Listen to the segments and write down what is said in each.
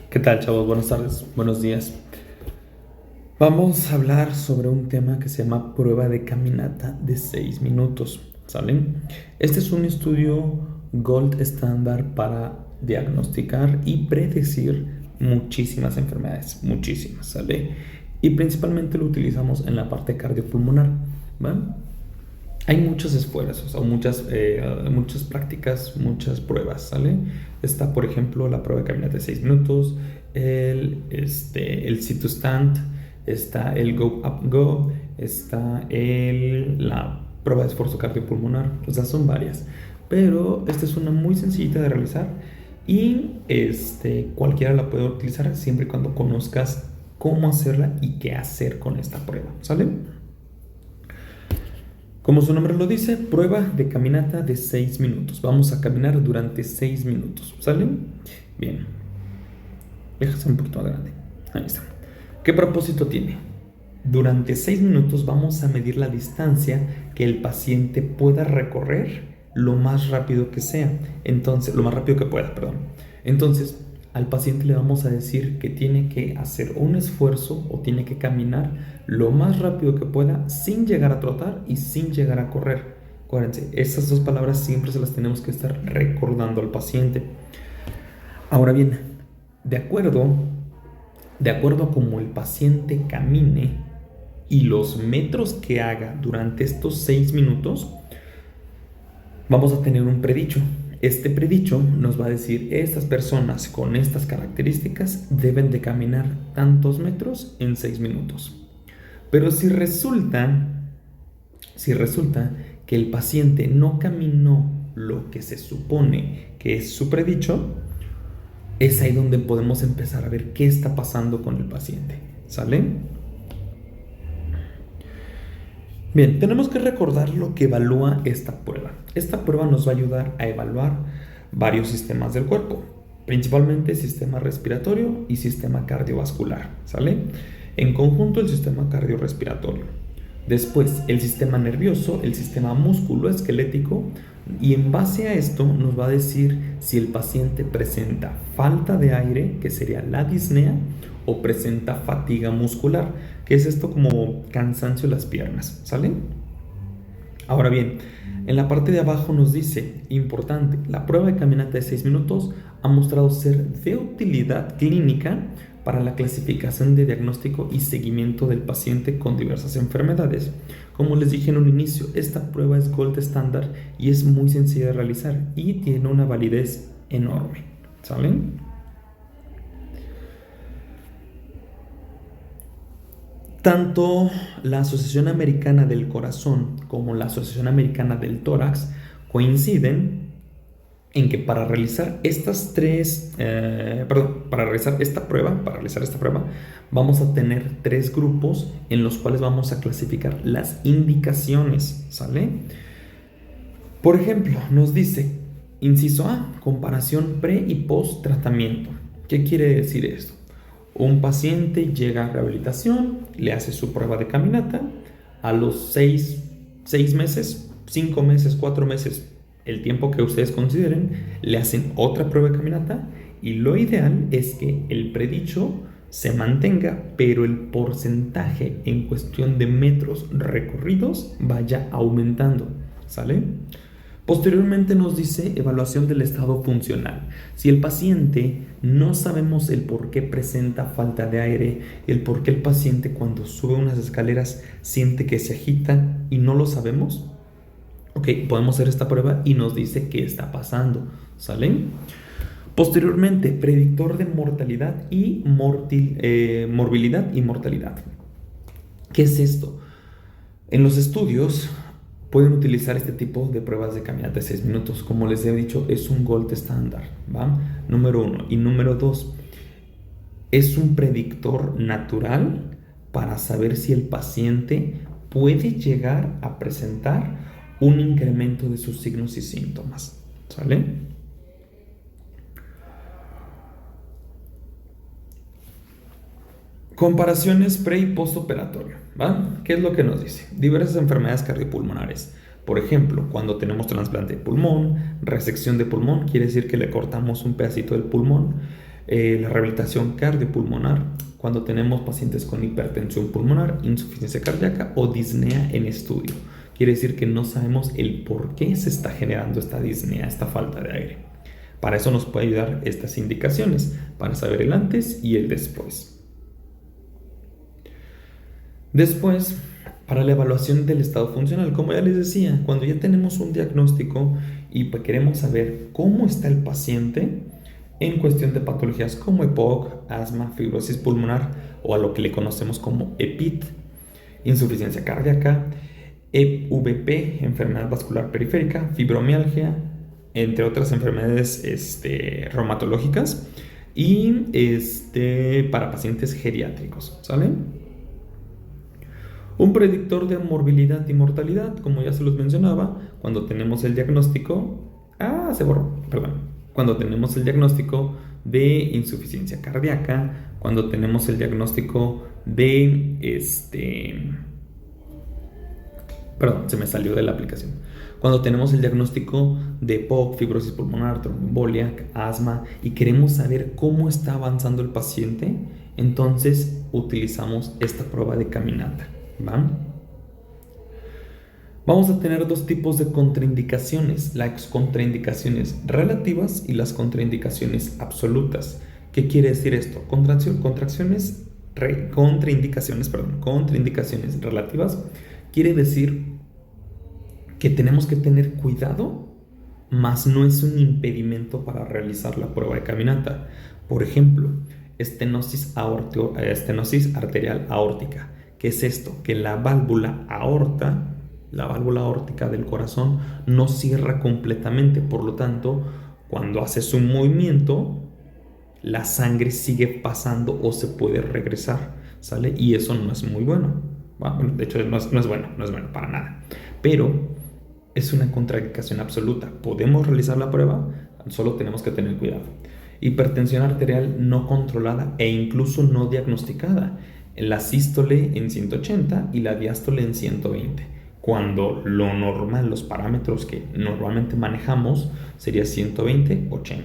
¿Qué tal, chavos? Buenas tardes, buenos días. Vamos a hablar sobre un tema que se llama prueba de caminata de 6 minutos, ¿sale? Este es un estudio gold estándar para diagnosticar y predecir muchísimas enfermedades, muchísimas, ¿sale? Y principalmente lo utilizamos en la parte cardiopulmonar, ¿vale? Hay muchos esfuerzos, o sea, muchas prácticas, muchas pruebas, ¿sale? Está, por ejemplo, la prueba de caminata de 6 minutos, el sit to stand, está el go up go, está la prueba de esfuerzo cardiopulmonar, o sea, son varias. Pero esta es una muy sencillita de realizar y cualquiera la puede utilizar siempre y cuando conozcas cómo hacerla y qué hacer con esta prueba, ¿sale? Como su nombre lo dice, prueba de caminata de 6 minutos. Vamos a caminar durante 6 minutos. ¿Sale? Bien. Déjase un poquito más grande. Ahí está. ¿Qué propósito tiene? Durante 6 minutos vamos a medir la distancia que el paciente pueda recorrer lo más rápido que sea. Entonces, lo más rápido que pueda, perdón. Entonces, al paciente le vamos a decir que tiene que hacer un esfuerzo o tiene que caminar lo más rápido que pueda sin llegar a trotar y sin llegar a correr. Acuérdense, esas dos palabras siempre se las tenemos que estar recordando al paciente. Ahora bien, de acuerdo, de acuerdo a cómo el paciente camine y los metros que haga durante estos 6 minutos, vamos a tener un predicho. Este predicho nos va a decir, estas personas con estas características deben de caminar tantos metros en 6 minutos. Pero si resulta que el paciente no caminó lo que se supone que es su predicho, es ahí donde podemos empezar a ver qué está pasando con el paciente. ¿Sale? Bien, tenemos que recordar lo que evalúa esta prueba. Esta prueba nos va a ayudar a evaluar varios sistemas del cuerpo, principalmente sistema respiratorio y sistema cardiovascular, ¿sale? En conjunto el sistema cardiorrespiratorio. Después el sistema nervioso, el sistema musculoesquelético, y en base a esto nos va a decir si el paciente presenta falta de aire, que sería la disnea, o presenta fatiga muscular, que es esto como cansancio en las piernas, ¿sale? Ahora bien, en la parte de abajo nos dice, importante, la prueba de caminata de 6 minutos ha mostrado ser de utilidad clínica para la clasificación de diagnóstico y seguimiento del paciente con diversas enfermedades. Como les dije en un inicio, esta prueba es gold estándar y es muy sencilla de realizar y tiene una validez enorme, ¿saben? Tanto la Asociación Americana del Corazón como la Asociación Americana del Tórax coinciden en que para realizar para realizar esta prueba, vamos a tener 3 grupos en los cuales vamos a clasificar las indicaciones, ¿sale? Por ejemplo, nos dice, inciso A, comparación pre y post tratamiento. ¿Qué quiere decir esto? Un paciente llega a rehabilitación, le hace su prueba de caminata, a los 6 meses, 5 meses, 4 meses, el tiempo que ustedes consideren, le hacen otra prueba de caminata y lo ideal es que el predicho se mantenga, pero el porcentaje en cuestión de metros recorridos vaya aumentando, ¿sale? Posteriormente nos dice evaluación del estado funcional. Si el paciente no sabemos el por qué presenta falta de aire, el por qué el paciente cuando sube unas escaleras siente que se agita y no lo sabemos, ok, podemos hacer esta prueba y nos dice qué está pasando, ¿sale? Posteriormente, predictor de mortalidad y morbilidad y mortalidad. ¿Qué es esto? En los estudios pueden utilizar este tipo de pruebas de caminata de 6 minutos. Como les he dicho, es un gold estándar, ¿va? Número 1. Y número 2, es un predictor natural para saber si el paciente puede llegar a presentar un incremento de sus signos y síntomas, ¿sale? Comparaciones pre y postoperatorio, ¿va? ¿Qué es lo que nos dice? Diversas enfermedades cardiopulmonares. Por ejemplo, cuando tenemos trasplante de pulmón, resección de pulmón, quiere decir que le cortamos un pedacito del pulmón. La rehabilitación cardiopulmonar, cuando tenemos pacientes con hipertensión pulmonar, insuficiencia cardíaca o disnea en estudio. Quiere decir que no sabemos el por qué se está generando esta disnea, esta falta de aire. Para eso nos puede ayudar estas indicaciones, para saber el antes y el después. Después, para la evaluación del estado funcional, como ya les decía, cuando ya tenemos un diagnóstico y queremos saber cómo está el paciente en cuestión de patologías como EPOC, asma, fibrosis pulmonar o a lo que le conocemos como EPIT, insuficiencia cardíaca, EVP, enfermedad vascular periférica, fibromialgia, entre otras enfermedades reumatológicas y para pacientes geriátricos, ¿sale? Un predictor de morbilidad y mortalidad, como ya se los mencionaba, cuando tenemos el diagnóstico, cuando tenemos el diagnóstico de insuficiencia cardíaca, cuando tenemos el diagnóstico de se me salió de la aplicación. Cuando tenemos el diagnóstico de EPOC, fibrosis pulmonar, tromboembolia, asma y queremos saber cómo está avanzando el paciente, entonces utilizamos esta prueba de caminata. ¿Va? Vamos a tener dos tipos de contraindicaciones, las contraindicaciones relativas y las contraindicaciones absolutas. ¿Qué quiere decir esto? Contraindicaciones relativas quiere decir que tenemos que tener cuidado, mas no es un impedimento para realizar la prueba de caminata. Por ejemplo, estenosis arterial aórtica. ¿Qué es esto? Que la válvula aórtica del corazón no cierra completamente, por lo tanto, cuando haces un movimiento, la sangre sigue pasando o se puede regresar, ¿sale? Y eso no es muy bueno. Bueno, de hecho, no es bueno para nada. Pero es una contraindicación absoluta. Podemos realizar la prueba, solo tenemos que tener cuidado. Hipertensión arterial no controlada e incluso no diagnosticada. La sístole en 180 y la diástole en 120. Cuando lo normal, los parámetros que normalmente manejamos sería 120-80.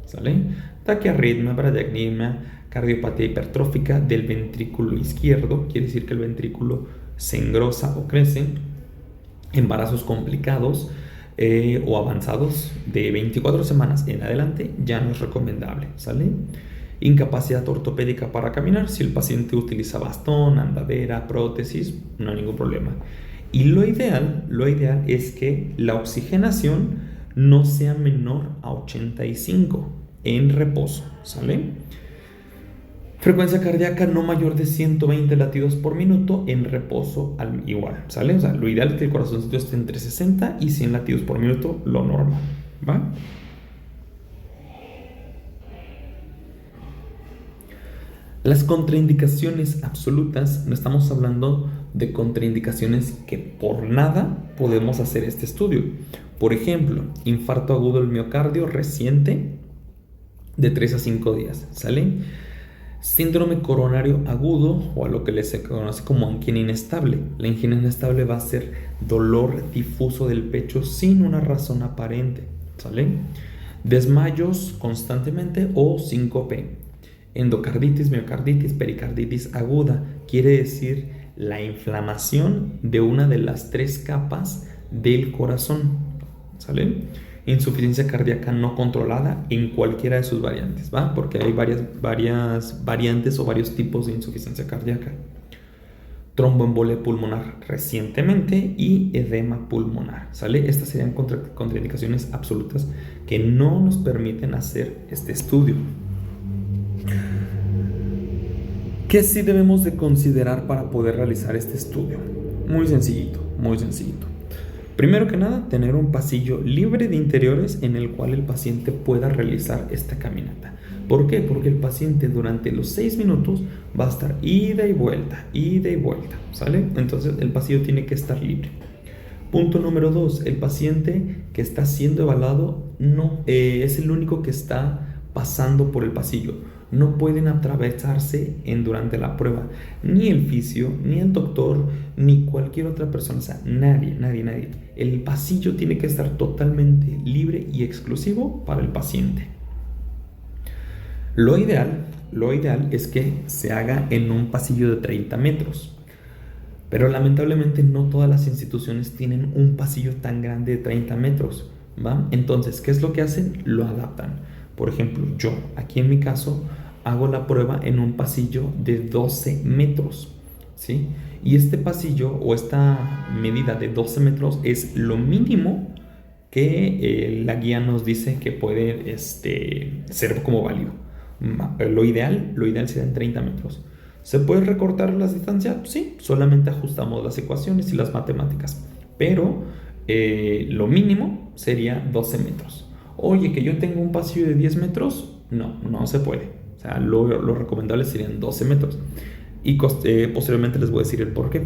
¿Sale? Taquiarritmia, bradiarritmia, cardiopatía hipertrófica del ventrículo izquierdo, quiere decir que el ventrículo se engrosa o crece. Embarazos complicados o avanzados de 24 semanas en adelante ya no es recomendable, ¿sale? Incapacidad ortopédica para caminar, si el paciente utiliza bastón, andadera, prótesis, no hay ningún problema. Y lo ideal es que la oxigenación no sea menor a 85 en reposo, ¿sale? Frecuencia cardíaca no mayor de 120 latidos por minuto en reposo igual, ¿sale? O sea, lo ideal es que el corazoncito esté entre 60 y 100 latidos por minuto, lo normal, ¿va? Las contraindicaciones absolutas, no estamos hablando de contraindicaciones que por nada podemos hacer este estudio. Por ejemplo, infarto agudo del miocardio reciente de 3 a 5 días, ¿sale? Síndrome coronario agudo o a lo que se conoce como angina inestable. La angina inestable va a ser dolor difuso del pecho sin una razón aparente, ¿sale? Desmayos constantemente o síncope. Endocarditis, miocarditis, pericarditis aguda. Quiere decir la inflamación de una de las 3 capas del corazón, ¿sale? Insuficiencia cardíaca no controlada en cualquiera de sus variantes, ¿va? Porque hay varias variantes o varios tipos de insuficiencia cardíaca. Tromboembolia pulmonar recientemente y edema pulmonar, ¿sale? Estas serían contraindicaciones absolutas que no nos permiten hacer este estudio. ¿Qué sí debemos de considerar para poder realizar este estudio? Muy sencillito. Primero que nada, tener un pasillo libre de interiores en el cual el paciente pueda realizar esta caminata. ¿Por qué? Porque el paciente durante los 6 minutos va a estar ida y vuelta, ¿sale? Entonces el pasillo tiene que estar libre. Punto número 2, el paciente que está siendo evaluado no es el único que está pasando por el pasillo. No pueden atravesarse durante la prueba, ni el fisio, ni el doctor, ni cualquier otra persona, o sea, nadie. El pasillo tiene que estar totalmente libre y exclusivo para el paciente. Lo ideal es que se haga en un pasillo de 30 metros. Pero lamentablemente no todas las instituciones tienen un pasillo tan grande de 30 metros, ¿va? Entonces, ¿qué es lo que hacen? Lo adaptan. Por ejemplo, yo, aquí en mi caso, hago la prueba en un pasillo de 12 metros, ¿sí? Y este pasillo o esta medida de 12 metros es lo mínimo que la guía nos dice que puede ser como válido. Lo ideal sería en 30 metros. ¿Se puede recortar las distancias? Sí, solamente ajustamos las ecuaciones y las matemáticas. Pero lo mínimo sería 12 metros. Oye, que yo tengo un pasillo de 10 metros, no, no se puede. O sea, lo recomendable serían 12 metros. Y posteriormente les voy a decir el por qué.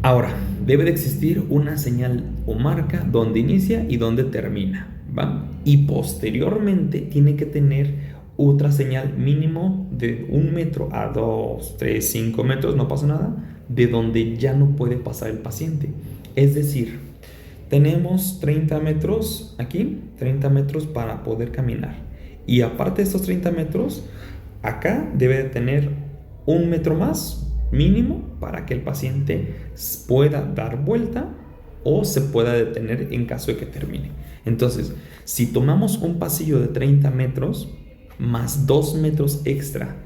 Ahora, debe de existir una señal o marca donde inicia y donde termina, ¿va? Y posteriormente tiene que tener otra señal mínimo de 1 metro a 2, 3, 5 metros, no pasa nada, de donde ya no puede pasar el paciente. Es decir, tenemos 30 metros aquí, 30 metros para poder caminar. Y aparte de estos 30 metros, acá debe de tener 1 metro más mínimo para que el paciente pueda dar vuelta o se pueda detener en caso de que termine. Entonces, si tomamos un pasillo de 30 metros más 2 metros extra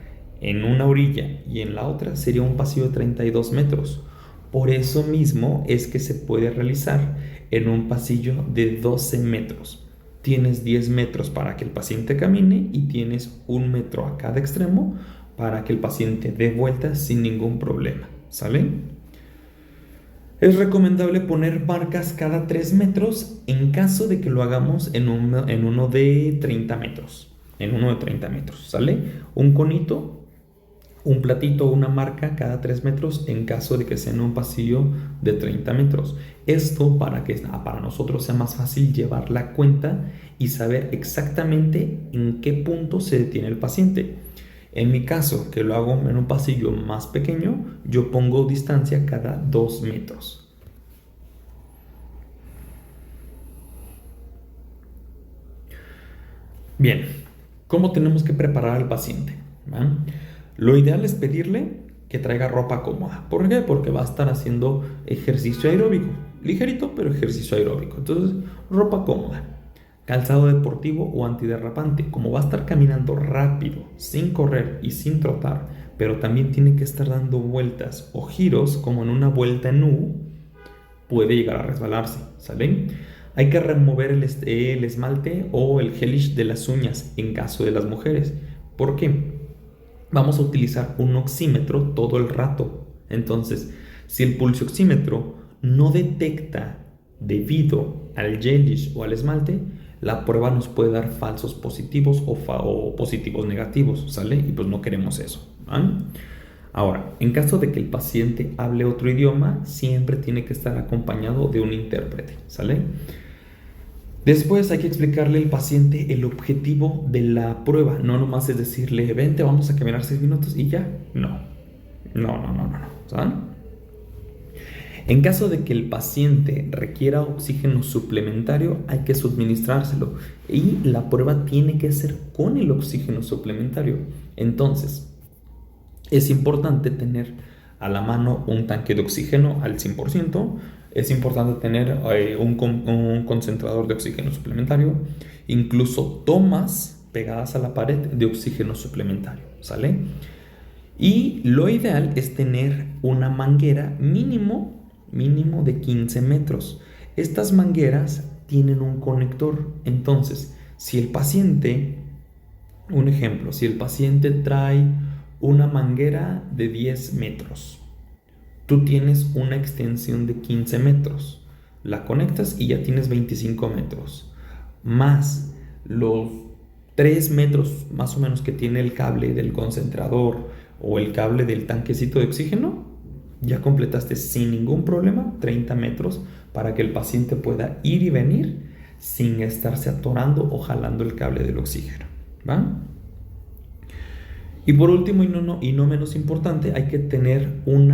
en una orilla y en la otra, sería un pasillo de 32 metros. Por eso mismo es que se puede realizar en un pasillo de 12 metros. Tienes 10 metros para que el paciente camine y tienes 1 metro a cada extremo para que el paciente dé vuelta sin ningún problema, ¿sale? Es recomendable poner marcas cada 3 metros en caso de que lo hagamos en uno de 30 metros. En uno de 30 metros, ¿sale? Un conito, un platito o una marca cada 3 metros en caso de que sea en un pasillo de 30 metros. Esto para que para nosotros sea más fácil llevar la cuenta y saber exactamente en qué punto se detiene el paciente. En mi caso, que lo hago en un pasillo más pequeño, yo pongo distancia cada 2 metros. Bien, ¿cómo tenemos que preparar al paciente? ¿Va? Lo ideal es pedirle que traiga ropa cómoda. ¿Por qué? Porque va a estar haciendo ejercicio aeróbico. Ligerito, pero ejercicio aeróbico. Entonces, ropa cómoda. Calzado deportivo o antiderrapante. Como va a estar caminando rápido, sin correr y sin trotar, pero también tiene que estar dando vueltas o giros como en una vuelta en U, puede llegar a resbalarse, ¿sale? Hay que remover el esmalte o el gelish de las uñas en caso de las mujeres. ¿Por qué? Vamos a utilizar un oxímetro todo el rato. Entonces, si el pulso oxímetro no detecta debido al gelish o al esmalte, la prueba nos puede dar falsos positivos o positivos negativos, ¿sale? Y pues no queremos eso, ¿vale? Ahora, en caso de que el paciente hable otro idioma, siempre tiene que estar acompañado de un intérprete, ¿sale? Después hay que explicarle al paciente el objetivo de la prueba. No nomás es decirle, vente, vamos a caminar 6 minutos y ya. No, ¿saben? En caso de que el paciente requiera oxígeno suplementario, hay que suministrárselo. Y la prueba tiene que ser con el oxígeno suplementario. Entonces, es importante tener a la mano un tanque de oxígeno al 100%. Es importante tener un concentrador de oxígeno suplementario, incluso tomas pegadas a la pared de oxígeno suplementario, ¿sale? Y lo ideal es tener una manguera mínimo de 15 metros. Estas mangueras tienen un conector, entonces si el paciente, un ejemplo, si el paciente trae una manguera de 10 metros, tú tienes una extensión de 15 metros, la conectas y ya tienes 25 metros, más los 3 metros más o menos que tiene el cable del concentrador o el cable del tanquecito de oxígeno, ya completaste sin ningún problema 30 metros para que el paciente pueda ir y venir sin estarse atorando o jalando el cable del oxígeno, ¿va? Y por último y no menos importante, hay que tener un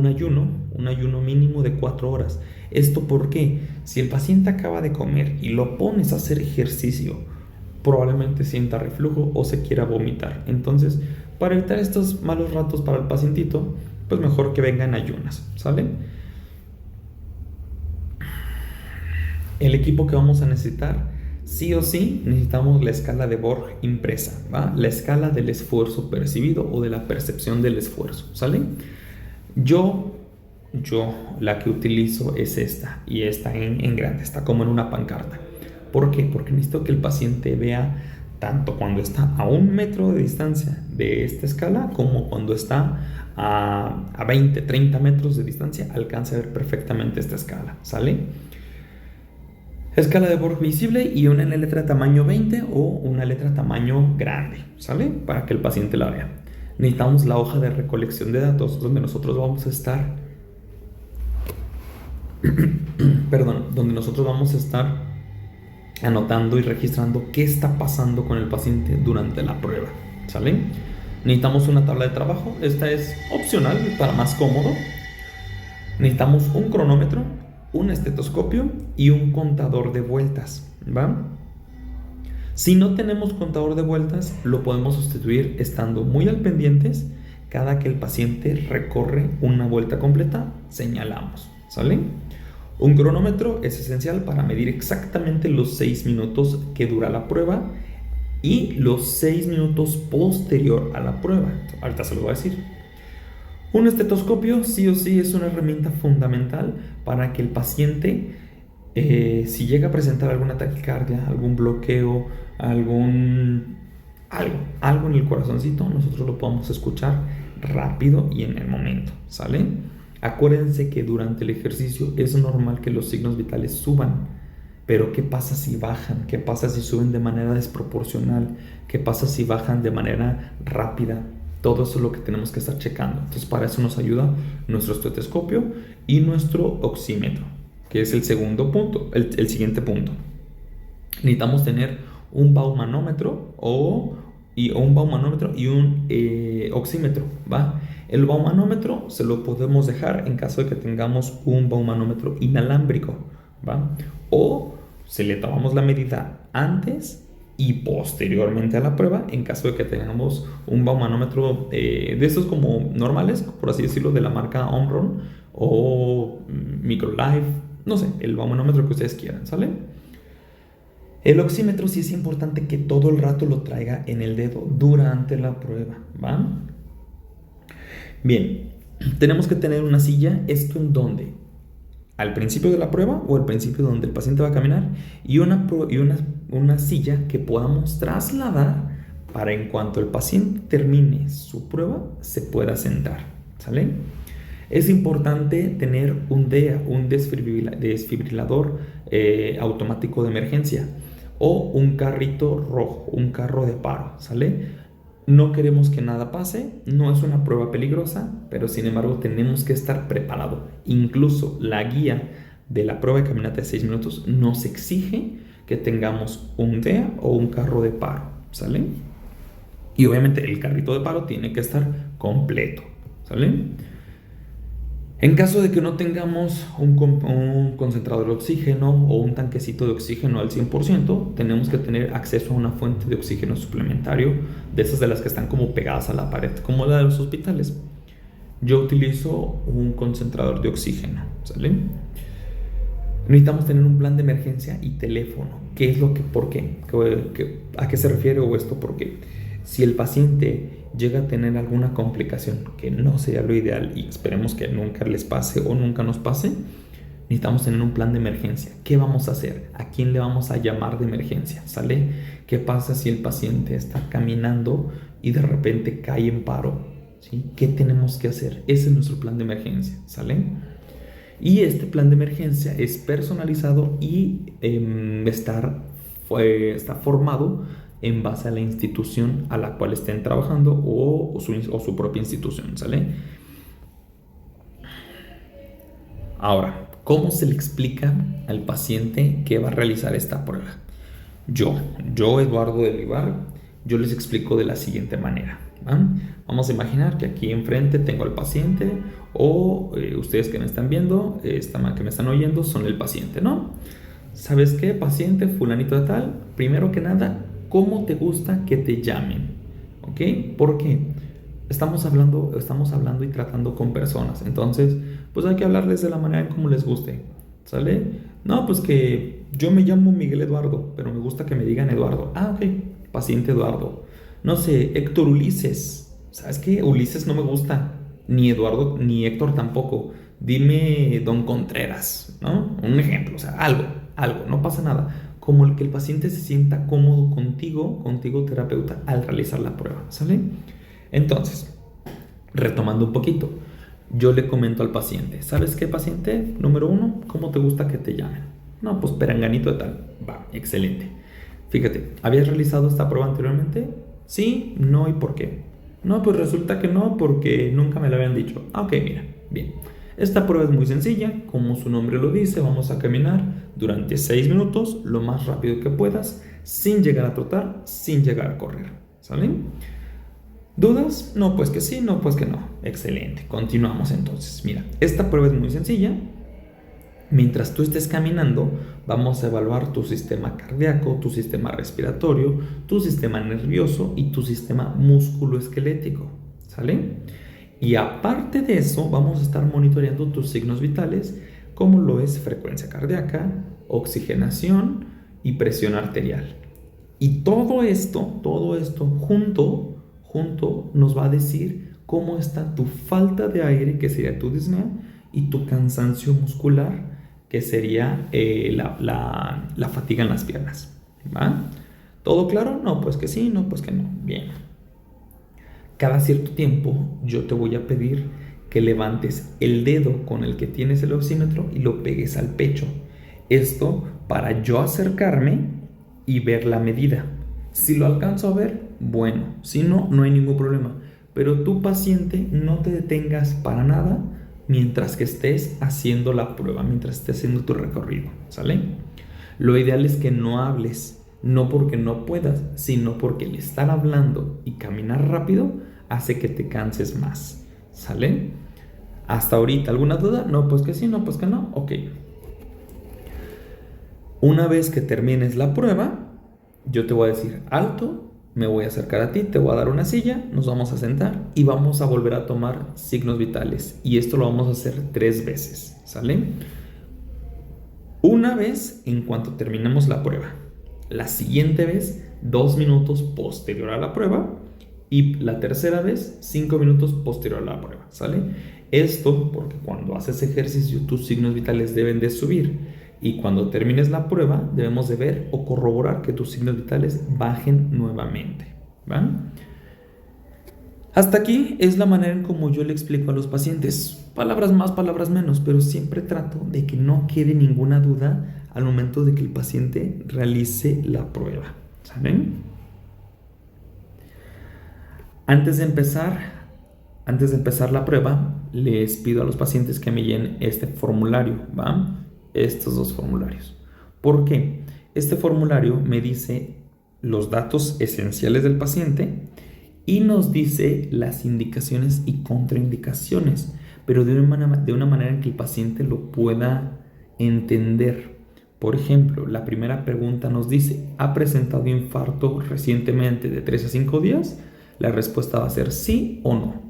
ayuno mínimo de 4 horas. ¿Esto por qué? Si el paciente acaba de comer y lo pones a hacer ejercicio probablemente sienta reflujo o se quiera vomitar. Entonces, para evitar estos malos ratos para el pacientito, pues mejor que venga en ayunas, ¿sale? El equipo que vamos a necesitar, sí o sí, necesitamos la escala de Borg impresa, ¿va? La escala del esfuerzo percibido o de la percepción del esfuerzo, ¿sale? Yo, la que utilizo es esta, y está en grande, está como en una pancarta. ¿Por qué? Porque necesito que el paciente vea tanto cuando está a 1 metro de distancia de esta escala como cuando está a 20, 30 metros de distancia, alcance a ver perfectamente esta escala, ¿sale? Escala de Borg visible y una letra tamaño 20 o una letra tamaño grande, ¿sale? Para que el paciente la vea. Necesitamos la hoja de recolección de datos donde nosotros vamos a estar donde nosotros vamos a estar anotando y registrando qué está pasando con el paciente durante la prueba, ¿sale? Necesitamos una tabla de trabajo, esta es opcional para más cómodo. Necesitamos un cronómetro, un estetoscopio y un contador de vueltas, ¿va? Si no tenemos contador de vueltas, lo podemos sustituir estando muy al pendientes. Cada que el paciente recorre una vuelta completa, señalamos, ¿sale? Un cronómetro es esencial para medir exactamente los 6 minutos que dura la prueba y los 6 minutos posterior a la prueba. Ahorita se los voy a decir. Un estetoscopio sí o sí es una herramienta fundamental para que el paciente, si llega a presentar alguna taquicardia, algún bloqueo, algo en el corazoncito, nosotros lo podamos escuchar rápido y en el momento, ¿sale? Acuérdense que durante el ejercicio es normal que los signos vitales suban, pero ¿qué pasa si bajan? ¿Qué pasa si suben de manera desproporcional? ¿Qué pasa si bajan de manera rápida? Todo eso es lo que tenemos que estar checando. Entonces, para eso nos ayuda nuestro estetoscopio y nuestro oxímetro, que es el segundo punto, el siguiente punto. Necesitamos tener un baumanómetro y un oxímetro, ¿va? El baumanómetro se lo podemos dejar en caso de que tengamos un baumanómetro inalámbrico, ¿va? O se le tomamos la medida antes y posteriormente a la prueba en caso de que tengamos un baumanómetro de estos como normales, por así decirlo, de la marca Omron o Microlife, no sé, el baumanómetro que ustedes quieran, ¿sale? El oxímetro sí es importante que todo el rato lo traiga en el dedo durante la prueba, ¿va? Bien, tenemos que tener una silla, ¿esto en dónde? Al principio de la prueba o al principio donde el paciente va a caminar, y una silla que podamos trasladar para en cuanto el paciente termine su prueba se pueda sentar, ¿sale? Es importante tener un DEA, un desfibrilador automático de emergencia, o un carrito rojo, un carro de paro, ¿sale? No queremos que nada pase, no es una prueba peligrosa, pero sin embargo tenemos que estar preparados. Incluso la guía de la prueba de caminata de 6 minutos nos exige que tengamos un DEA o un carro de paro, ¿sale? Y obviamente el carrito de paro tiene que estar completo, ¿sale? En caso de que no tengamos un concentrador de oxígeno o un tanquecito de oxígeno al 100%, tenemos que tener acceso a una fuente de oxígeno suplementario, de esas de las que están como pegadas a la pared, como la de los hospitales. Yo utilizo un concentrador de oxígeno, ¿sale? Necesitamos tener un plan de emergencia y teléfono. ¿Qué es lo que, por qué? ¿A qué se refiere o esto por qué? Si el paciente llega a tener alguna complicación, que no sería lo ideal y esperemos que nunca les pase o nunca nos pase, necesitamos tener un plan de emergencia. ¿Qué vamos a hacer? ¿A quién le vamos a llamar de emergencia? ¿Sale? ¿Qué pasa si el paciente está caminando y de repente cae en paro? ¿Sí? ¿Qué tenemos que hacer? Ese es nuestro plan de emergencia, ¿sale? Y este plan de emergencia es personalizado y está formado en base a la institución a la cual estén trabajando o su propia institución, ¿sale? Ahora, ¿cómo se le explica al paciente que va a realizar esta prueba? Yo, Eduardo del Vivar, yo les explico de la siguiente manera, ¿va? Vamos a imaginar que aquí enfrente tengo al paciente o ustedes que me están viendo, que me están oyendo, son el paciente, ¿no? ¿Sabes qué, paciente fulanito de tal? Primero que nada, ¿Cómo te gusta que te llamen? ¿Ok? ¿Por qué? Estamos hablando y tratando con personas. Entonces, pues hay que hablarles de la manera en como les guste. ¿Sale? No, pues que yo me llamo Miguel Eduardo, pero me gusta que me digan Eduardo. Ah, ok. Paciente Eduardo. No sé, Héctor Ulises. ¿Sabes qué? Ulises no me gusta. Ni Eduardo, ni Héctor tampoco. Dime Don Contreras, ¿no? Un ejemplo, o sea, algo, no pasa nada. Como el que el paciente se sienta cómodo contigo terapeuta, al realizar la prueba, ¿sale? Entonces, retomando un poquito, yo le comento al paciente, ¿sabes qué, paciente? Número uno, ¿cómo te gusta que te llamen? No, pues peranganito de tal. Va, excelente. Fíjate, ¿habías realizado esta prueba anteriormente? Sí, no, ¿y por qué? No, pues resulta que no, porque nunca me lo habían dicho. Ah, ok, mira, bien. Esta prueba es muy sencilla, como su nombre lo dice, vamos a caminar durante 6 minutos, lo más rápido que puedas, sin llegar a trotar, sin llegar a correr. ¿Sale? ¿Dudas? No, pues que sí, no, pues que no. Excelente. Continuamos entonces. Mira, esta prueba es muy sencilla. Mientras tú estés caminando, vamos a evaluar tu sistema cardíaco, tu sistema respiratorio, tu sistema nervioso y tu sistema musculoesquelético. ¿Sale? Y aparte de eso, vamos a estar monitoreando tus signos vitales, como lo es frecuencia cardíaca, oxigenación y presión arterial. Y todo esto junto nos va a decir cómo está tu falta de aire, que sería tu disnea, y tu cansancio muscular, que sería la fatiga en las piernas. ¿Va? ¿Todo claro? No, pues que sí, no, pues que no. Bien. Cada cierto tiempo yo te voy a pedir que levantes el dedo con el que tienes el oxímetro y lo pegues al pecho. Esto para yo acercarme y ver la medida. Si lo alcanzo a ver, bueno. Si no, no hay ningún problema. Pero tú, paciente, no te detengas para nada mientras que estés haciendo la prueba, mientras estés haciendo tu recorrido. ¿Sale? Lo ideal es que no hables, no porque no puedas, sino porque el estar hablando y caminar rápido hace que te canses más. ¿Sale? Hasta ahorita, ¿alguna duda? No, pues que sí, no, pues que no. Ok. Una vez que termines la prueba, yo te voy a decir alto, me voy a acercar a ti, te voy a dar una silla, nos vamos a sentar y vamos a volver a tomar signos vitales. Y esto lo vamos a hacer 3 veces. ¿Sale? Una vez en cuanto terminemos la prueba. La siguiente vez, 2 minutos posterior a la prueba. Y la tercera vez, 5 minutos posterior a la prueba. ¿Sale? Esto porque cuando haces ejercicio tus signos vitales deben de subir. Y cuando termines la prueba debemos de ver o corroborar que tus signos vitales bajen nuevamente. ¿Va? Hasta aquí es la manera en como yo le explico a los pacientes. Palabras más, palabras menos, pero siempre trato de que no quede ninguna duda al momento de que el paciente realice la prueba. ¿Saben? Antes de empezar la prueba, les pido a los pacientes que me llenen este formulario, ¿va? Estos 2 formularios. ¿Por qué? Este formulario me dice los datos esenciales del paciente y nos dice las indicaciones y contraindicaciones, pero de una manera en que el paciente lo pueda entender. Por ejemplo, la primera pregunta nos dice, ¿ha presentado infarto recientemente de 3 a 5 días? La respuesta va a ser sí o no.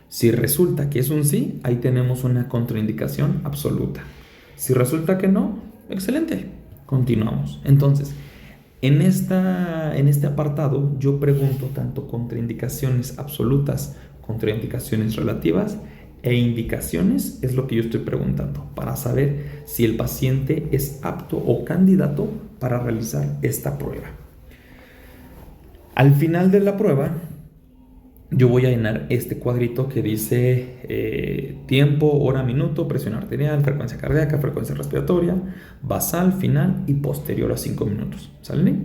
Si resulta que es un sí, ahí tenemos una contraindicación absoluta. Si resulta que no, excelente, continuamos. Entonces, en este apartado yo pregunto tanto contraindicaciones absolutas, contraindicaciones relativas e indicaciones, es lo que yo estoy preguntando, para saber si el paciente es apto o candidato para realizar esta prueba. Al final de la prueba, yo voy a llenar este cuadrito que dice tiempo, hora, minuto, presión arterial, frecuencia cardíaca, frecuencia respiratoria, basal, final y posterior a 5 minutos. ¿Sale?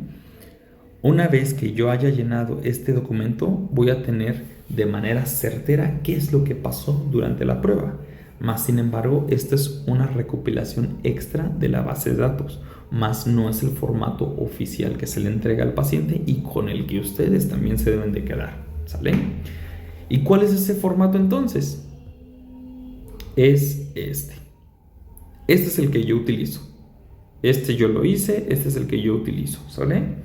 Una vez que yo haya llenado este documento, voy a tener de manera certera qué es lo que pasó durante la prueba. Más sin embargo, esta es una recopilación extra de la base de datos, más no es el formato oficial que se le entrega al paciente y con el que ustedes también se deben de quedar. ¿Sale? ¿Y cuál es ese formato entonces? Es este. Este es el que yo utilizo. Este yo lo hice, este es el que yo utilizo. ¿Sale?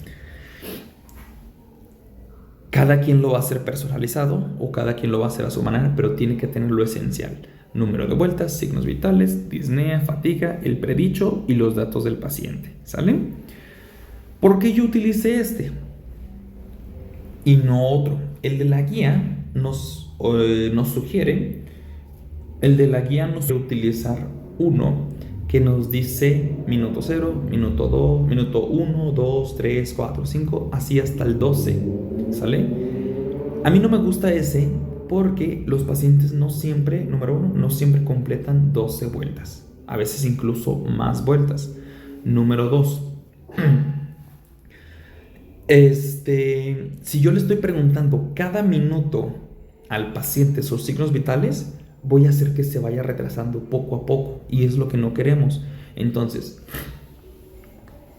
Cada quien lo va a hacer personalizado o cada quien lo va a hacer a su manera, pero tiene que tener lo esencial. Número de vueltas, signos vitales, disnea, fatiga, el predicho y los datos del paciente. ¿Sale? ¿Por qué yo utilicé este y no otro? El de la guía nos sugiere, el de la guía nos sugiere utilizar uno que nos dice minuto 0, minuto 2, minuto 1, 2, 3, 4, 5, así hasta el 12, ¿sale? A mí no me gusta ese porque los pacientes no siempre, número 1, no siempre completan 12 vueltas, a veces incluso más vueltas. Número 2, si yo le estoy preguntando cada minuto al paciente sus signos vitales, voy a hacer que se vaya retrasando poco a poco y es lo que no queremos. Entonces,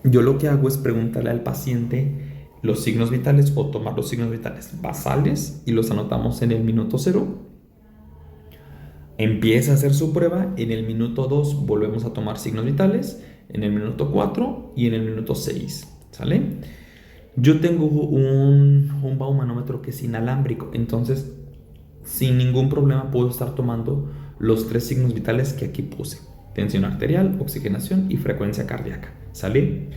yo lo que hago es preguntarle al paciente los signos vitales o tomar los signos vitales basales y los anotamos en el minuto 0. Empieza a hacer su prueba, en el minuto 2 volvemos a tomar signos vitales, en el minuto 4 y en el minuto 6, ¿sale? Yo tengo un baumanómetro que es inalámbrico, entonces sin ningún problema puedo estar tomando los 3 signos vitales que aquí puse: tensión arterial, oxigenación y frecuencia cardíaca, ¿sale?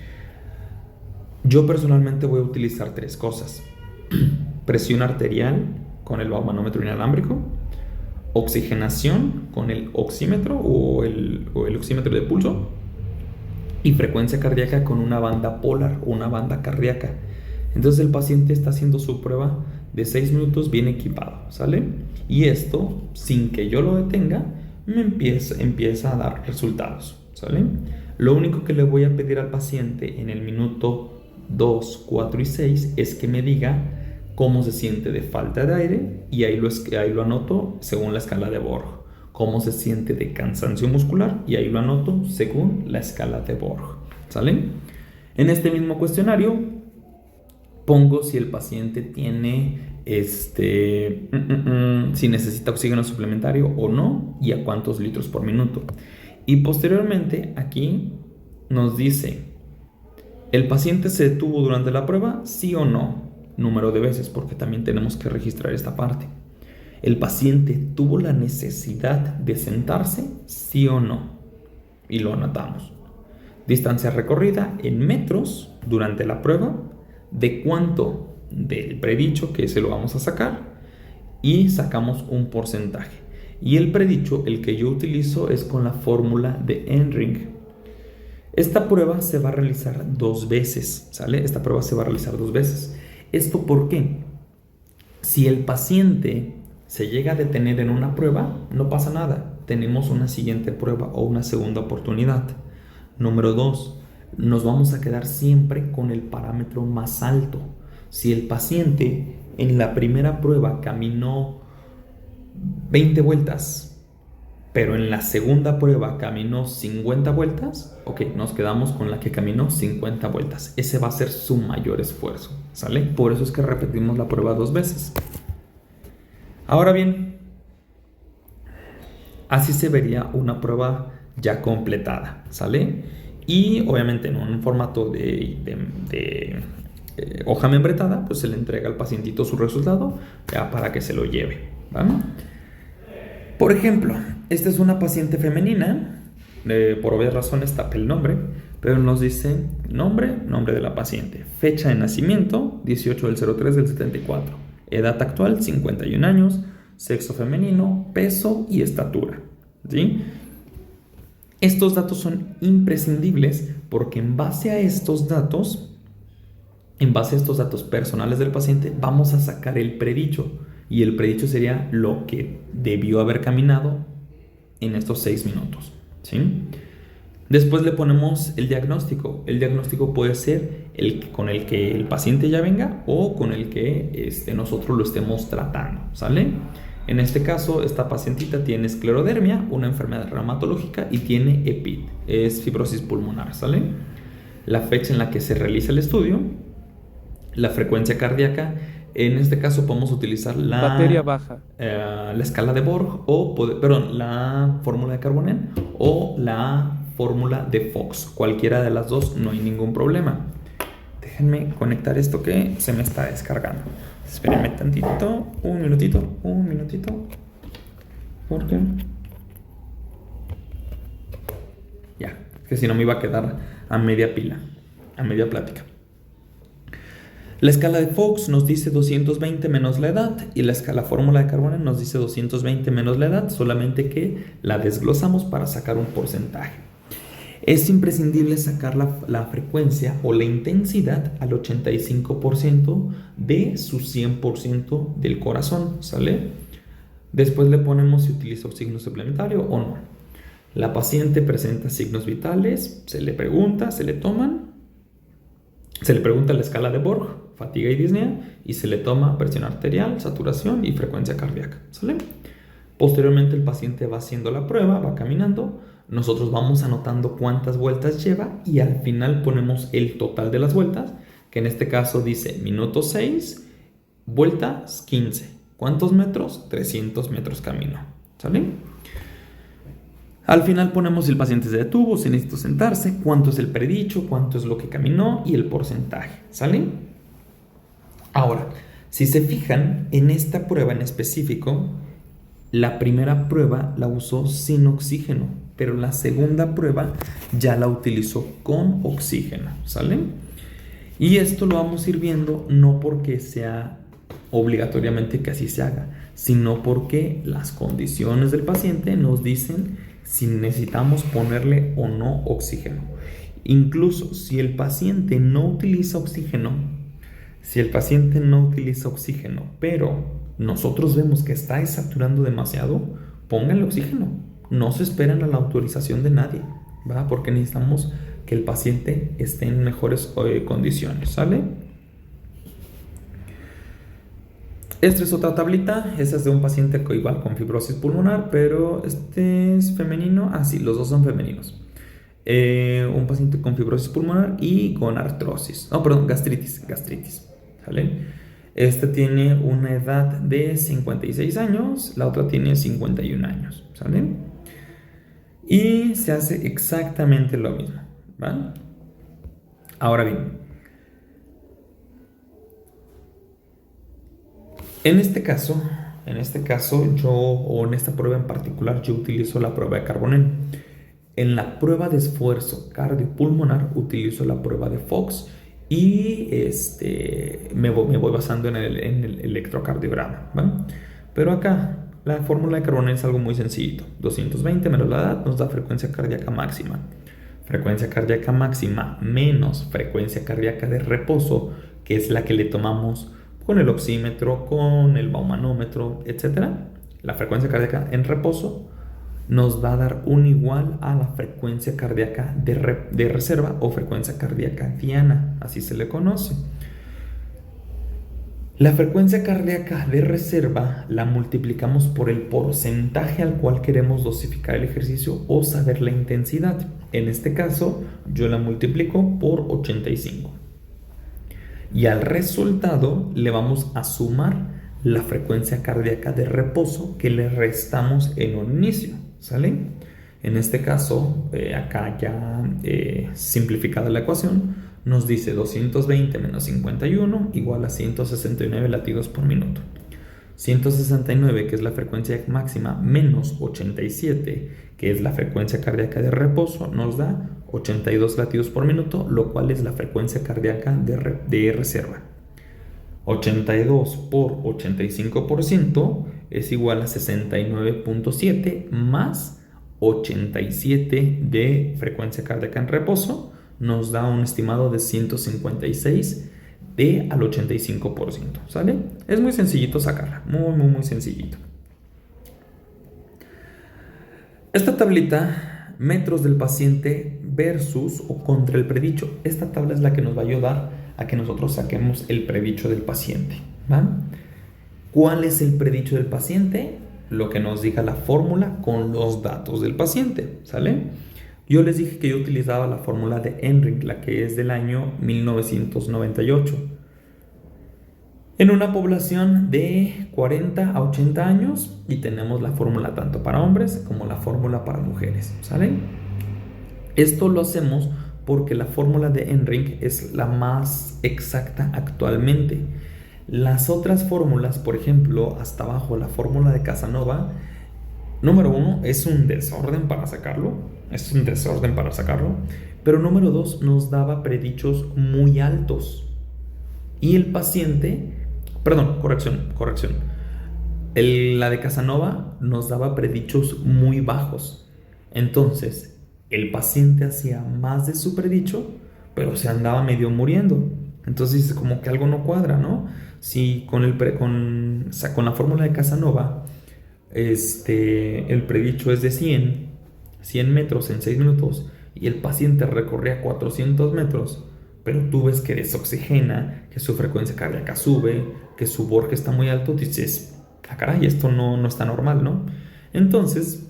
Yo personalmente voy a utilizar 3 cosas: presión arterial con el baumanómetro inalámbrico, oxigenación con el oxímetro o el oxímetro de pulso, y frecuencia cardíaca con una banda polar o una banda cardíaca. Entonces el paciente está haciendo su prueba de 6 minutos bien equipado, ¿sale? Y esto, sin que yo lo detenga, me empieza a dar resultados, ¿sale? Lo único que le voy a pedir al paciente en el minuto 2, 4 y 6 es que me diga cómo se siente de falta de aire, y ahí lo anoto según la escala de Borg. Cómo se siente de cansancio muscular, y ahí lo anoto según la escala de Borg, ¿sale? En este mismo cuestionario pongo si el paciente tiene si necesita oxígeno suplementario o no y a cuántos litros por minuto. Y posteriormente aquí nos dice: ¿el paciente se detuvo durante la prueba? Sí o no. Número de veces, porque también tenemos que registrar esta parte. ¿El paciente tuvo la necesidad de sentarse? Sí o no. Y lo anotamos. Distancia recorrida en metros durante la prueba, de cuánto del predicho, que se lo vamos a sacar, y sacamos un porcentaje. Y el predicho, el que yo utilizo, es con la fórmula de Ehring. Esta prueba se va a realizar 2 veces, ¿sale? Esta prueba se va a realizar 2 veces. ¿Esto por qué? Si el paciente se llega a detener en una prueba, no pasa nada. Tenemos una siguiente prueba o una segunda oportunidad. Número 2, nos vamos a quedar siempre con el parámetro más alto. Si el paciente en la primera prueba caminó 20 vueltas, pero en la segunda prueba caminó 50 vueltas, ok, nos quedamos con la que caminó 50 vueltas. Ese va a ser su mayor esfuerzo, ¿sale? Por eso es que repetimos la prueba 2 veces. Ahora bien, así se vería una prueba ya completada, ¿sale? Y obviamente en un formato de hoja membretada, pues se le entrega al pacientito su resultado ya para que se lo lleve, ¿vale? Por ejemplo, esta es una paciente femenina, por obvias razones tapé el nombre, pero nos dice nombre de la paciente, fecha de nacimiento 18/03/74, edad actual 51 años, sexo femenino, peso y estatura, ¿sí? Estos datos son imprescindibles porque en base a estos datos personales del paciente, vamos a sacar el predicho. Y el predicho sería lo que debió haber caminado en estos 6 minutos, ¿sí? Después le ponemos el diagnóstico. El diagnóstico puede ser con el que el paciente ya venga o con el que nosotros lo estemos tratando, ¿sale? En este caso, esta pacientita tiene esclerodermia, una enfermedad reumatológica, y tiene EPID, es fibrosis pulmonar, ¿sale? La fecha en la que se realiza el estudio, la frecuencia cardíaca. En este caso podemos utilizar la Batería baja. la escala de Borg la fórmula de Carbonen o la fórmula de Fox. Cualquiera de las dos, no hay ningún problema. Déjenme conectar esto que se me está descargando. Espérenme tantito, un minutito, porque ya, que si no me iba a quedar a media pila, a media plática. La escala de Fox nos dice 220 menos la edad y la fórmula de Carbonell nos dice 220 menos la edad, solamente que la desglosamos para sacar un porcentaje. Es imprescindible sacar la frecuencia o la intensidad al 85% de su 100% del corazón, ¿sale? Después le ponemos si utiliza oxígeno suplementario o no. La paciente presenta signos vitales, se le pregunta, se le toman, se le pregunta la escala de Borg, fatiga y disnea, y se le toma presión arterial, saturación y frecuencia cardíaca, ¿sale? Posteriormente el paciente va haciendo la prueba, va caminando, nosotros vamos anotando cuántas vueltas lleva y al final ponemos el total de las vueltas, que en este caso dice minuto 6, vueltas 15. ¿Cuántos metros? 300 metros camino, ¿sale? Al final ponemos si el paciente se detuvo, si necesita sentarse, cuánto es el predicho, cuánto es lo que caminó y el porcentaje, ¿sale? Ahora, si se fijan en esta prueba en específico, la primera prueba la usó sin oxígeno, pero la segunda prueba ya la utilizó con oxígeno, ¿sale? Y esto lo vamos a ir viendo no porque sea obligatoriamente que así se haga, sino porque las condiciones del paciente nos dicen si necesitamos ponerle o no oxígeno. Incluso si el paciente no utiliza oxígeno, pero nosotros vemos que está saturando demasiado, pónganle oxígeno. No se esperan a la autorización de nadie, ¿va? Porque necesitamos que el paciente esté en mejores condiciones, ¿sale? Esta es otra tablita, esa es de un paciente igual con fibrosis pulmonar, pero este es femenino, sí, los dos son femeninos. Un paciente con fibrosis pulmonar y con artrosis, gastritis, ¿sale? Este tiene una edad de 56 años, la otra tiene 51 años, ¿sale? Y se hace exactamente lo mismo, ¿vale? Ahora bien, en este caso yo, o en esta prueba en particular, yo utilizo la prueba de Carbonell. En la prueba de esfuerzo cardiopulmonar utilizo la prueba de Fox y me voy basando en el electrocardiograma, ¿vale? Pero acá la fórmula de Carbonell es algo muy sencillito. 220 menos la edad nos da frecuencia cardíaca máxima. Frecuencia cardíaca máxima menos frecuencia cardíaca de reposo, que es la que le tomamos con el oxímetro, con el baumanómetro, etc. La frecuencia cardíaca en reposo nos va a dar un igual a la frecuencia cardíaca de reserva o frecuencia cardíaca diana, así se le conoce. La frecuencia cardíaca de reserva la multiplicamos por el porcentaje al cual queremos dosificar el ejercicio o saber la intensidad. En este caso, yo la multiplico por 85. Y al resultado le vamos a sumar la frecuencia cardíaca de reposo que le restamos en un inicio, ¿sale? En este caso, acá ya simplificada la ecuación, nos dice 220 menos 51 igual a 169 latidos por minuto. 169, que es la frecuencia máxima, menos 87, que es la frecuencia cardíaca de reposo, nos da 82 latidos por minuto, lo cual es la frecuencia cardíaca de reserva. 82 por 85% es igual a 69.7 más 87 de frecuencia cardíaca en reposo, nos da un estimado de 156 al 85%, ¿sale? Es muy sencillito sacarla, muy sencillito. Esta tablita, metros del paciente versus o contra el predicho, esta tabla es la que nos va a ayudar a que nosotros saquemos el predicho del paciente, ¿va? ¿Cuál es el predicho del paciente? Lo que nos diga la fórmula con los datos del paciente, ¿sale? Yo les dije que yo utilizaba la fórmula de Enring, la que es del año 1998. En una población de 40 a 80 años, y tenemos la fórmula tanto para hombres como la fórmula para mujeres, ¿sale? Esto lo hacemos porque la fórmula de Enring es la más exacta actualmente. Las otras fórmulas, por ejemplo, hasta abajo, la fórmula de Casanova, número uno, es un desorden para sacarlo. Es un desorden para sacarlo. Pero número dos, nos daba predichos muy altos. Y el paciente, perdón, corrección. La de Casanova nos daba predichos muy bajos. Entonces, el paciente hacía más de su predicho, pero se andaba medio muriendo. Entonces, como que algo no cuadra, ¿no? Si o sea, con la fórmula de Casanova, el predicho es de 100 metros en 6 minutos, y el paciente recorría 400 metros, pero tú ves que desoxigena, que su frecuencia cardíaca sube, que su Borg está muy alto, dices, ah, caray, esto no está normal, ¿no? Entonces,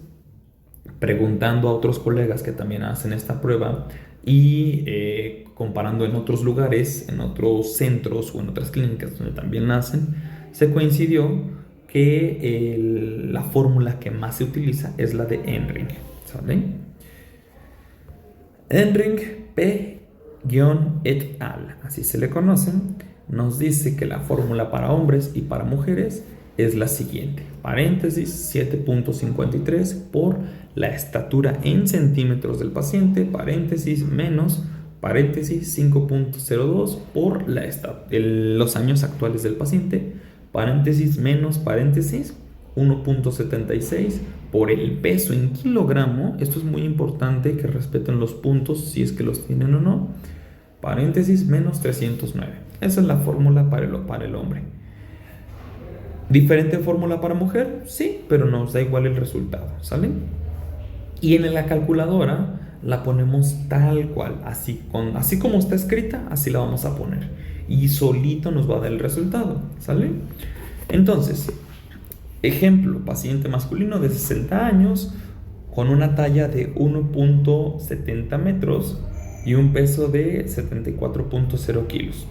preguntando a otros colegas que también hacen esta prueba y comparando en otros lugares, en otros centros o en otras clínicas donde también la hacen, se coincidió que la fórmula que más se utiliza es la de Enring, ¿sale? Enring P-et al, así se le conocen, nos dice que la fórmula para hombres y para mujeres es la siguiente, paréntesis 7.53 por la estatura en centímetros del paciente, paréntesis menos, paréntesis 5.02 por los años actuales del paciente, paréntesis menos, paréntesis 1.76 por el peso en kilogramo. Esto es muy importante que respeten los puntos si es que los tienen o no. Paréntesis menos 309. Esa es la fórmula para el hombre. ¿Diferente fórmula para mujer? Sí, pero nos da igual el resultado, ¿sale? Y en la calculadora la ponemos tal cual, así como está escrita, así la vamos a poner. Y solito nos va a dar el resultado, ¿sale? Entonces, ejemplo, paciente masculino de 60 años con una talla de 1.70 metros y un peso de 74.0 kilos.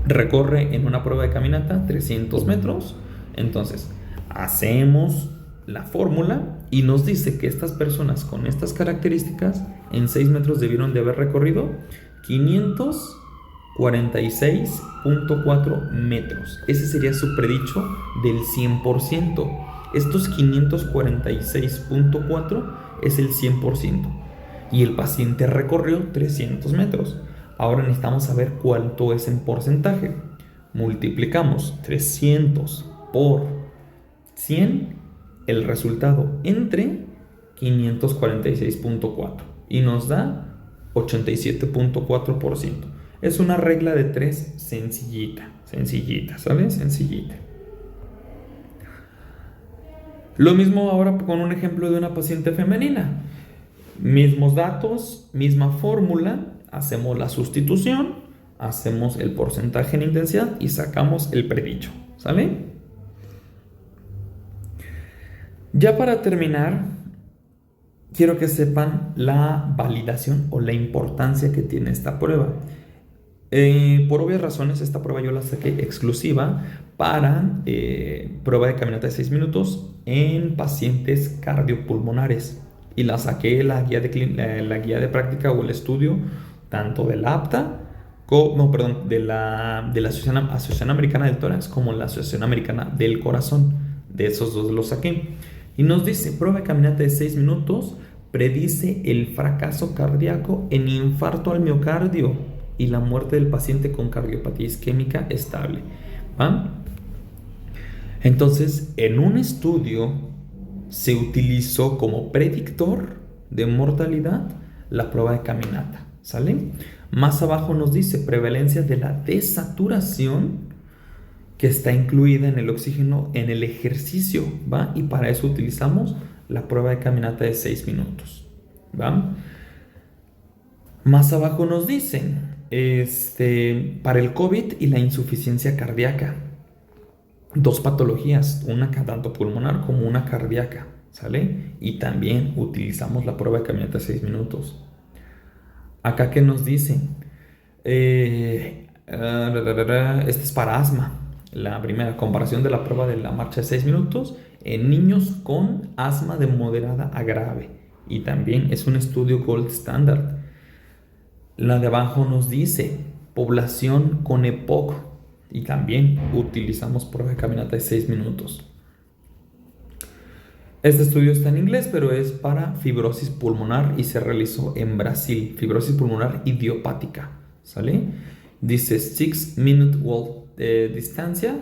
Recorre en una prueba de caminata 300 metros. Entonces, hacemos la fórmula y nos dice que estas personas con estas características en 6 metros debieron de haber recorrido 546.4 metros. Ese sería su predicho del 100%. Estos 546.4 es el 100%. Y el paciente recorrió 300 metros. Ahora necesitamos saber cuánto es en porcentaje. Multiplicamos 300 por 100, el resultado entre 546.4 y nos da 87.4%. Es una regla de 3 sencillita, ¿sabes? Sencillita. Lo mismo ahora con un ejemplo de una paciente femenina. Mismos datos, misma fórmula, hacemos la sustitución, hacemos el porcentaje en intensidad y sacamos el predicho, ¿sale? Ya para terminar, quiero que sepan la validación o la importancia que tiene esta prueba. Por obvias razones, esta prueba yo la saqué exclusiva para prueba de caminata de 6 minutos en pacientes cardiopulmonares. Y la saqué la guía de práctica o el estudio tanto de la APTA, de la Asociación Americana del Tórax como la Asociación Americana del Corazón. De esos dos los saqué. Y nos dice, prueba de caminata de 6 minutos predice el fracaso cardíaco en infarto al miocardio y la muerte del paciente con cardiopatía isquémica estable. ¿Va? Entonces, en un estudio se utilizó como predictor de mortalidad la prueba de caminata, ¿sale? Más abajo nos dice prevalencia de la desaturación que está incluida en el oxígeno en el ejercicio, ¿va? Y para eso utilizamos la prueba de caminata de 6 minutos, ¿va? Más abajo nos dicen para el COVID y la insuficiencia cardíaca, 2 patologías, una tanto pulmonar como una cardíaca, ¿sale? Y también utilizamos la prueba de caminata de 6 minutos. Acá que nos dicen, este es para asma. La primera comparación de la prueba de la marcha de 6 minutos en niños con asma de moderada a grave. Y también es un estudio gold standard. La de abajo nos dice población con EPOC y también utilizamos prueba de caminata de 6 minutos. Este estudio está en inglés, pero es para fibrosis pulmonar y se realizó en Brasil. Fibrosis pulmonar idiopática, ¿sale? Dice 6-minute walk, distancia,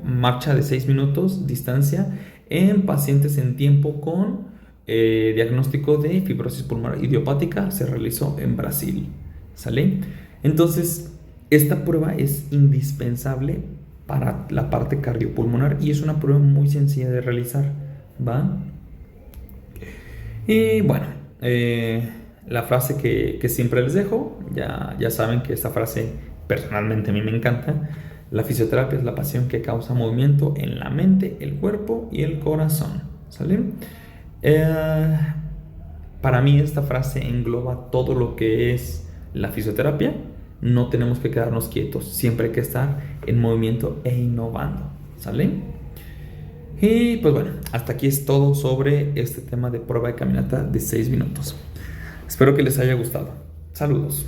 marcha de 6 minutos, distancia, en pacientes en tiempo con diagnóstico de fibrosis pulmonar idiopática. Se realizó en Brasil, ¿sale? Entonces, esta prueba es indispensable para la parte cardiopulmonar y es una prueba muy sencilla de realizar. ¿Va? Y bueno, la frase que siempre les dejo, ya saben que esta frase personalmente a mí me encanta. La fisioterapia es la pasión que causa movimiento en la mente, el cuerpo y el corazón. ¿Sale? Para mí esta frase engloba todo lo que es la fisioterapia. No tenemos que quedarnos quietos, siempre hay que estar en movimiento e innovando. ¿Sale? Y pues bueno, hasta aquí es todo sobre este tema de prueba de caminata de 6 minutos. Espero que les haya gustado. Saludos.